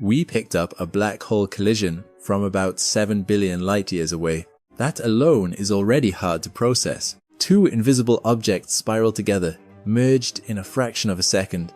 we picked up a black hole collision from about 7 billion light years away. That alone is already hard to process. Two invisible objects spiral together, merged in a fraction of a second,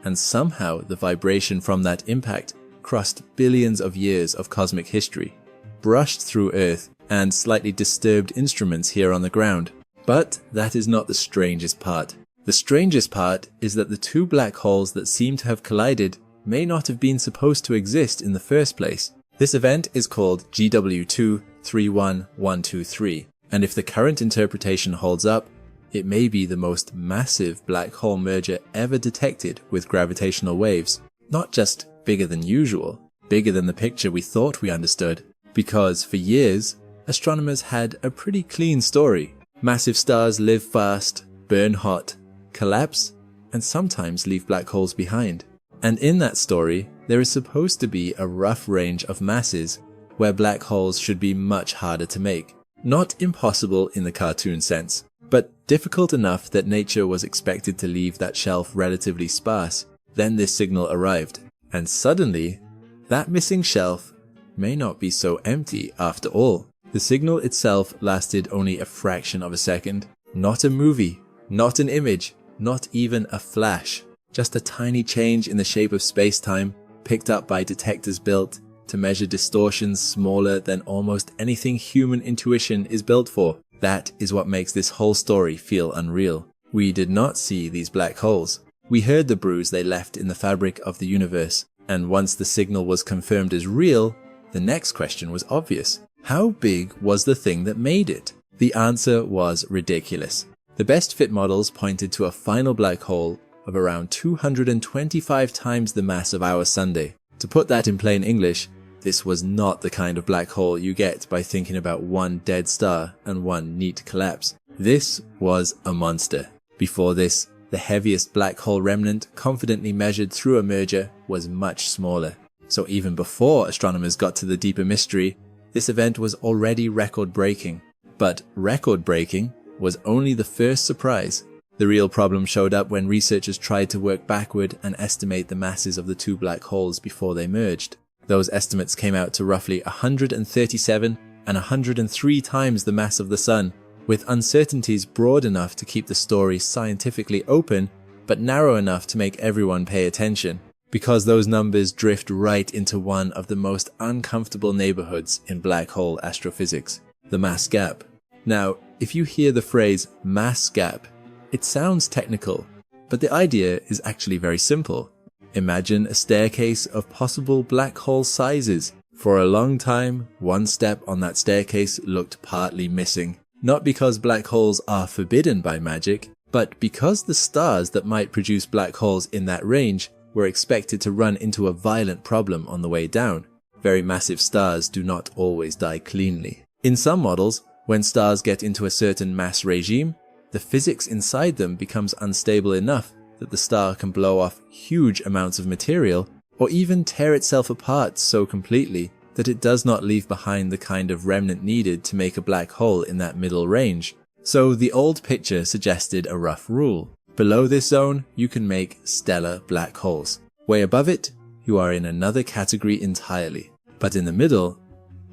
and somehow the vibration from that impact crossed billions of years of cosmic history, brushed through Earth and slightly disturbed instruments here on the ground. But that is not the strangest part. The strangest part is that the two black holes that seem to have collided may not have been supposed to exist in the first place. This event is called GW2 31123, and if the current interpretation holds up, it may be the most massive black hole merger ever detected with gravitational waves. Not just bigger than usual, bigger than the picture we thought we understood, because for years, astronomers had a pretty clean story. Massive stars live fast, burn hot, collapse, and sometimes leave black holes behind. And in that story, there is supposed to be a rough range of masses where black holes should be much harder to make. Not impossible in the cartoon sense, but difficult enough that nature was expected to leave that shelf relatively sparse. Then this signal arrived, and suddenly, that missing shelf may not be so empty after all. The signal itself lasted only a fraction of a second. Not a movie, not an image, not even a flash. Just a tiny change in the shape of space-time, picked up by detectors built to measure distortions smaller than almost anything human intuition is built for. That is what makes this whole story feel unreal. We did not see these black holes. We heard the bruise they left in the fabric of the universe, and once the signal was confirmed as real, the next question was obvious. How big was the thing that made it? The answer was ridiculous. The best fit models pointed to a final black hole of around 225 times the mass of our Sunday. To put that in plain English, this was not the kind of black hole you get by thinking about one dead star and one neat collapse. This was a monster. Before this, the heaviest black hole remnant confidently measured through a merger was much smaller. So even before astronomers got to the deeper mystery, this event was already record-breaking. But record-breaking was only the first surprise. The real problem showed up when researchers tried to work backward and estimate the masses of the two black holes before they merged. Those estimates came out to roughly 137 and 103 times the mass of the Sun, with uncertainties broad enough to keep the story scientifically open, but narrow enough to make everyone pay attention, because those numbers drift right into one of the most uncomfortable neighborhoods in black hole astrophysics, the mass gap. Now, if you hear the phrase mass gap, it sounds technical, but the idea is actually very simple. Imagine a staircase of possible black hole sizes. For a long time, one step on that staircase looked partly missing. Not because black holes are forbidden by magic, but because the stars that might produce black holes in that range were expected to run into a violent problem on the way down. Very massive stars do not always die cleanly. In some models, when stars get into a certain mass regime, the physics inside them becomes unstable enough that the star can blow off huge amounts of material, or even tear itself apart so completely that it does not leave behind the kind of remnant needed to make a black hole in that middle range. So the old picture suggested a rough rule. Below this zone, you can make stellar black holes. Way above it, you are in another category entirely. But in the middle,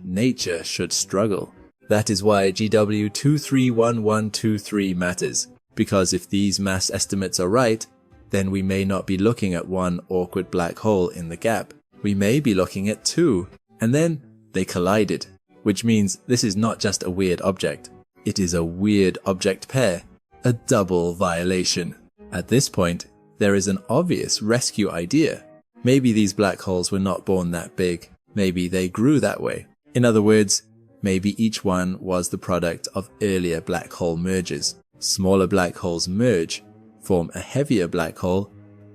nature should struggle. That is why GW 231123 matters, because if these mass estimates are right, then we may not be looking at one awkward black hole in the gap. We may be looking at two, and then they collided, which means this is not just a weird object. It is a weird object pair, a double violation. At this point, there is an obvious rescue idea. Maybe these black holes were not born that big. Maybe they grew that way. In other words, maybe each one was the product of earlier black hole mergers. Smaller black holes merge, form a heavier black hole,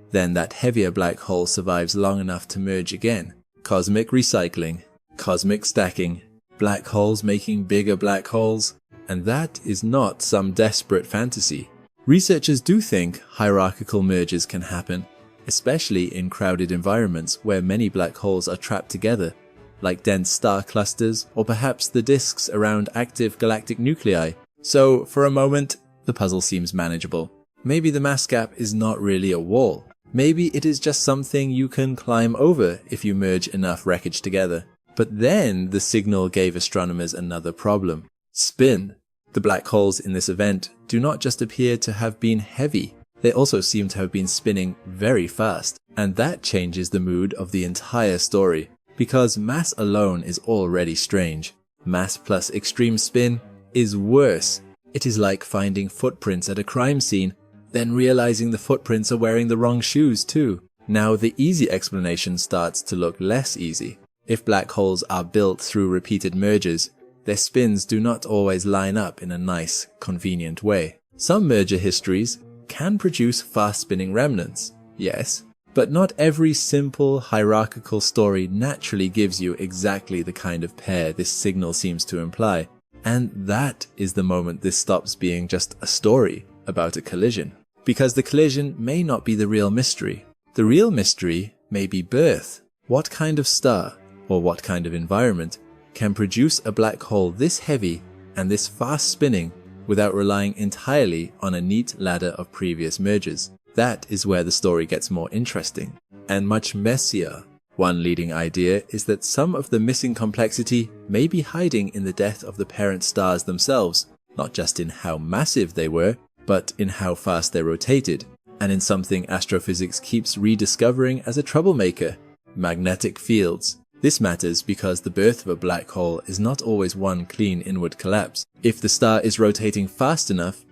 then that heavier black hole survives long enough to merge again. Cosmic recycling, cosmic stacking, black holes making bigger black holes, and that is not some desperate fantasy. Researchers do think hierarchical mergers can happen, especially in crowded environments where many black holes are trapped together, like dense star clusters or perhaps the disks around active galactic nuclei. So, for a moment, the puzzle seems manageable. Maybe the mass gap is not really a wall. Maybe it is just something you can climb over if you merge enough wreckage together. But then the signal gave astronomers another problem. Spin. The black holes in this event do not just appear to have been heavy, they also seem to have been spinning very fast. And that changes the mood of the entire story, because mass alone is already strange. Mass plus extreme spin is worse. It is like finding footprints at a crime scene, then realizing the footprints are wearing the wrong shoes too. Now the easy explanation starts to look less easy. If black holes are built through repeated mergers, their spins do not always line up in a nice, convenient way. Some merger histories can produce fast-spinning remnants, yes, but not every simple, hierarchical story naturally gives you exactly the kind of pair this signal seems to imply. And that is the moment this stops being just a story about a collision. Because the collision may not be the real mystery. The real mystery may be birth. What kind of star, or what kind of environment, can produce a black hole this heavy and this fast spinning without relying entirely on a neat ladder of previous mergers? That is where the story gets more interesting, and much messier. One leading idea is that some of the missing complexity may be hiding in the death of the parent stars themselves, not just in how massive they were, but in how fast they rotated, and in something astrophysics keeps rediscovering as a troublemaker: magnetic fields. This matters because the birth of a black hole is not always one clean inward collapse. If the star is rotating fast enough,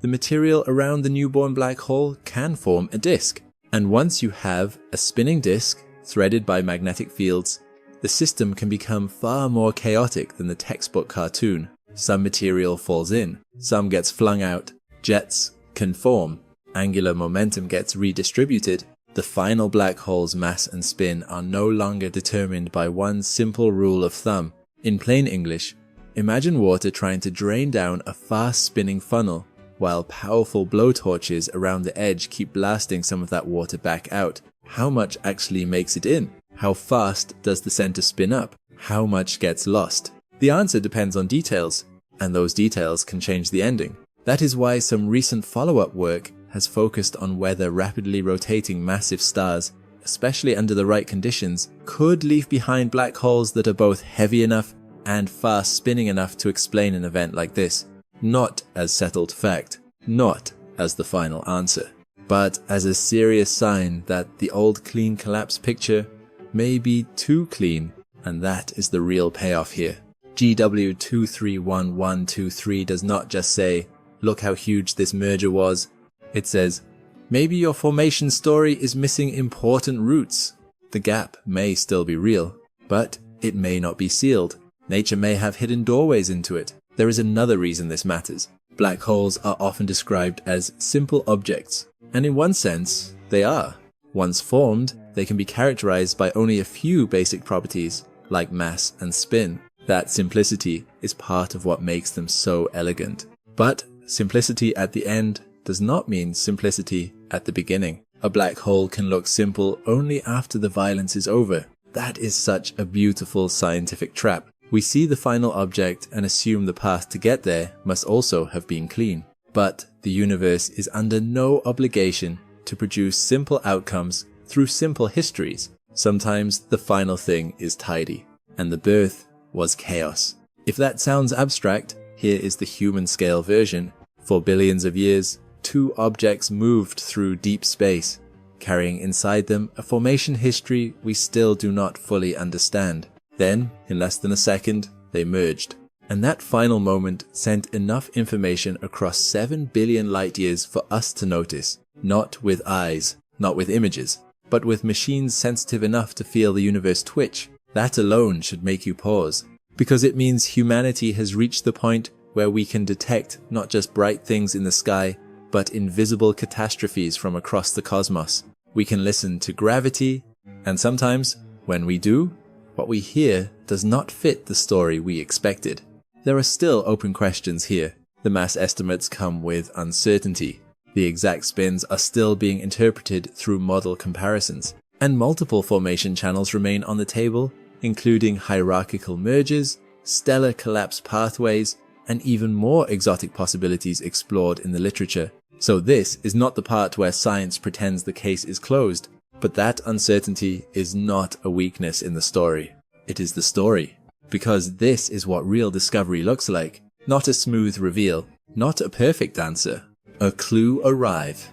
the material around the newborn black hole can form a disk. And once you have a spinning disk threaded by magnetic fields, the system can become far more chaotic than the textbook cartoon. Some material falls in, some gets flung out, jets can form, angular momentum gets redistributed. The final black hole's mass and spin are no longer determined by one simple rule of thumb. In plain English, imagine water trying to drain down a fast-spinning funnel, while powerful blowtorches around the edge keep blasting some of that water back out. How much actually makes it in? How fast does the center spin up? How much gets lost? The answer depends on details, and those details can change the ending. That is why some recent follow-up work has focused on whether rapidly rotating massive stars, especially under the right conditions, could leave behind black holes that are both heavy enough and fast spinning enough to explain an event like this. Not as settled fact, not as the final answer, but as a serious sign that the old clean collapse picture may be too clean, and that is the real payoff here. GW231123 does not just say, "Look how huge this merger was." It says, "Maybe your formation story is missing important roots." The gap may still be real, but it may not be sealed. Nature may have hidden doorways into it. There is another reason this matters. Black holes are often described as simple objects, and in one sense, they are. Once formed, they can be characterized by only a few basic properties, like mass and spin. That simplicity is part of what makes them so elegant. But simplicity at the end does not mean simplicity at the beginning. A black hole can look simple only after the violence is over. That is such a beautiful scientific trap. We see the final object and assume the path to get there must also have been clean. But the universe is under no obligation to produce simple outcomes through simple histories. Sometimes the final thing is tidy, and the birth was chaos. If that sounds abstract, here is the human scale version. For billions of years, two objects moved through deep space, carrying inside them a formation history we still do not fully understand. Then, in less than a second, they merged. And that final moment sent enough information across 7 billion light years for us to notice. Not with eyes, not with images, but with machines sensitive enough to feel the universe twitch. That alone should make you pause, because it means humanity has reached the point where we can detect not just bright things in the sky, but invisible catastrophes from across the cosmos. We can listen to gravity, and sometimes, when we do, what we hear does not fit the story we expected. There are still open questions here. The mass estimates come with uncertainty. The exact spins are still being interpreted through model comparisons. And multiple formation channels remain on the table, including hierarchical mergers, stellar collapse pathways, and even more exotic possibilities explored in the literature. So this is not the part where science pretends the case is closed, but that uncertainty is not a weakness in the story. It is the story. Because this is what real discovery looks like. Not a smooth reveal, not a perfect answer. A clue arrive.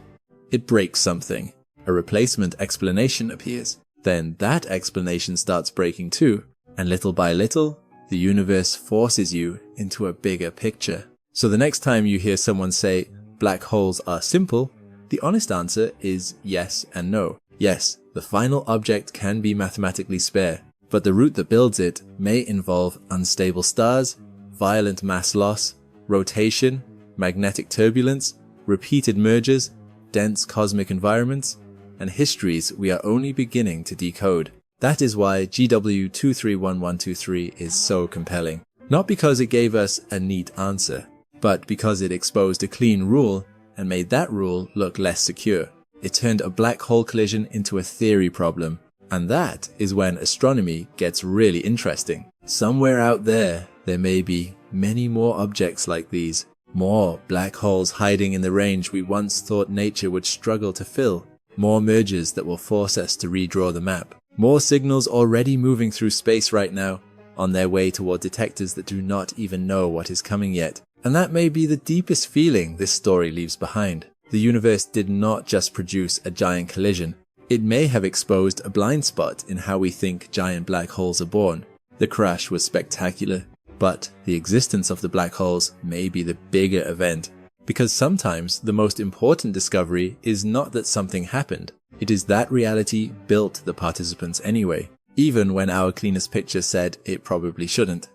It breaks something. A replacement explanation appears. Then that explanation starts breaking too, and little by little, the universe forces you into a bigger picture. So the next time you hear someone say, black holes are simple, the honest answer is yes and no. Yes, the final object can be mathematically spare, but the route that builds it may involve unstable stars, violent mass loss, rotation, magnetic turbulence, repeated mergers, dense cosmic environments, and histories we are only beginning to decode. That is why GW 231123 is so compelling. Not because it gave us a neat answer, but because it exposed a clean rule and made that rule look less secure. It turned a black hole collision into a theory problem. And that is when astronomy gets really interesting. Somewhere out there may be many more objects like these. More black holes hiding in the range we once thought nature would struggle to fill. More mergers that will force us to redraw the map. More signals already moving through space right now, on their way toward detectors that do not even know what is coming yet. And that may be the deepest feeling this story leaves behind. The universe did not just produce a giant collision. It may have exposed a blind spot in how we think giant black holes are born. The crash was spectacular, but the existence of the black holes may be the bigger event. Because sometimes the most important discovery is not that something happened, it is that reality built the participants anyway, even when our cleanest picture said it probably shouldn't.